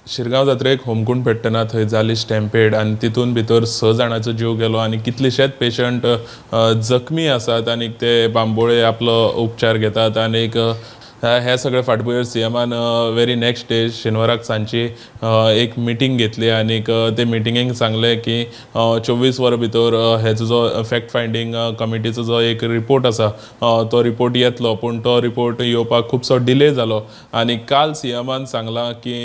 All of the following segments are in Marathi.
शिरगांव जात्रेक होमकूंड पेट्टना थंय जाली स्टॅम्पेड आनी तितून भितर 6 जाणांचो जीव गेलो आनी कितलेशेच पेशंट जखमी आसात आनी ते बांबोळे आपलो उपचार घेतात आनीक हे सगळे फाटभुंयेर सीएमान वेरी नेक्स्ट डे शेनवाराक सांजची एक मिटींग घेतली आनीक ते मिटिंगेक सांगलें की 24 वरां भितर हेजो जो फॅक्ट फायंडींग कमिटीचो जो एक रिपोर्ट आसा तो रिपोर्ट येतलो पूण तो रिपोर्ट येवपाक खुबसो डिले जालो आनी काल सीएमान सांगलां की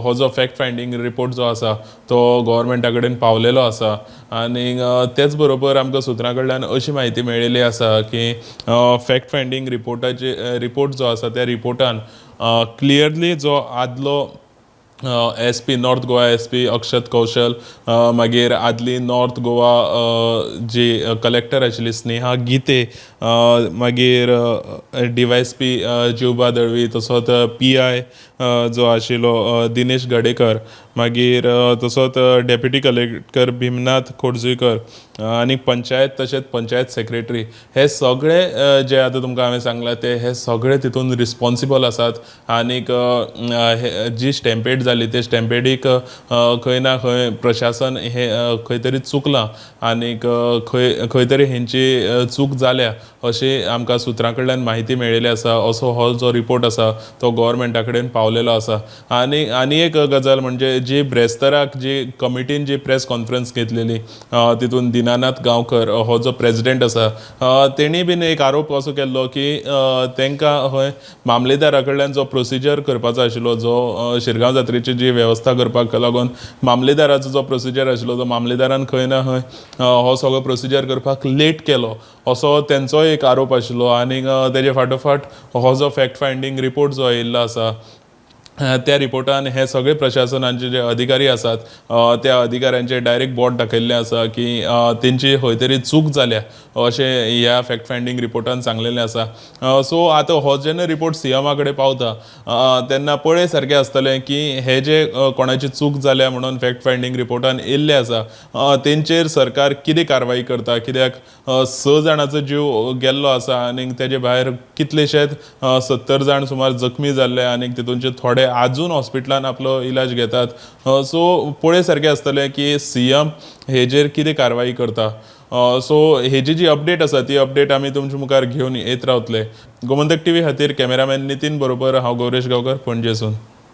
हो जो फॅक्ट फायंडींग रिपोर्ट जो आसा तो गव्हर्मेंटा कडेन पावलेलो आसा आनी तेच बरोबर आमकां सुत्रां कडल्यान अशी म्हायती मेळिल्ली आसा की फॅक्ट फायंडींग रिपोर्ट जो आसा त्या रिपोर्टान क्लियरली जो आदलो SP नॉर्थ गोवा SP अक्षत कौशल मागीर आदली नॉर्थ गोवा जी कलेक्टर आशिल्ली स्नेहा गिते मागीर DYSP जिवबा दळवी तसोच PI जो आशिल्लो दिनेश गडेकर मागीर तसोच डेप्युटी कलेक्टर भिमनाथ खोडजुईकर आनी पंचायत तशेंच पंचायत सेक्रेटरी हे सगळे जे आतां तुमकां हांवें सांगलां ते हे सगळे तितून रिस्पॉन्सिबल आसात आनीक जी स्टॅम्पेड जाली ते स्टॅम्पेडीक खंय ना खंय प्रशासन हे खंय तरी चुकलां आनीक खंय तरी हेंची चूक जाल्या अशी आमकां सुत्रां कडल्यान म्हायती मेळिल्ली आसा असो हो जो रिपोर्ट आसा तो गव्हर्मेंटा कडेन पावलेलो आसा आनी एक गजाल म्हणजे जी ब्रेस्ताराक जी कमिटीन जी प्रेस कॉन्फरन्स घेतलेली तितून दिनानाथ गांवकर हो जो प्रेसिडेंट आसा तेणी बीन एक आरोप असो केल्लो की तांकां खंय मामलेदारा कडल्यान जो प्रोसिजर करपाचो आशिल्लो जो शिरगांव जात्रेची जी वेवस्था करपाक लागून मामलेदाराचो जो प्रोसिजर आशिल्लो तो मामलेदारान खंय ना खंय हो सगळो प्रोसिजर करपाक लेट केलो असो तेंचो एक आरोप आशिल्लो आनीक तेजे फाटोफाट हो जो फॅक्ट फायंडींग रिपोर्ट जो येयल्लो आसा त्या रिपोर्टान हे सगळे प्रशासनाचे जे अधिकारी आसात त्या अधिकाऱ्यांचे डायरेक्ट बोट दाखयल्लें आसा की तेंची खंय तरी चूक जाल्या अशें ह्या फॅक्ट फायंडींग रिपोर्टान सांगलेलें आसा सो आतां हो जेन्ना रिपोर्ट सीएमा कडेन पावता तेन्ना पळय सारकें आसतलें की हे जे कोणाची चूक जाल्या म्हणून फॅक्ट फायंडींग रिपोर्टान येयल्लें आसा तेंचेर सरकार कितें कारवाई करता कित्याक 6 जाणांचो जीव गेल्लो आसा आनीक तेजे भायर कितलेशेच 70 जाण सुमार जखमी जाल्ले आनीक तितूंचे थोडे आजून हॉस्पिटलान आपलो इलाज घेतात सो पळय सारकें आसतलें की सीएम हेजेर कितें कारवाई करता सो हेजी जी अपडेट आसा ती अपडेट आमी तुमचे मुखार घेवन येत रावतले गोमंतक TV खातीर कॅमेरामॅन नितीन बरोबर हांव गौरेश गांवकर पणजेसून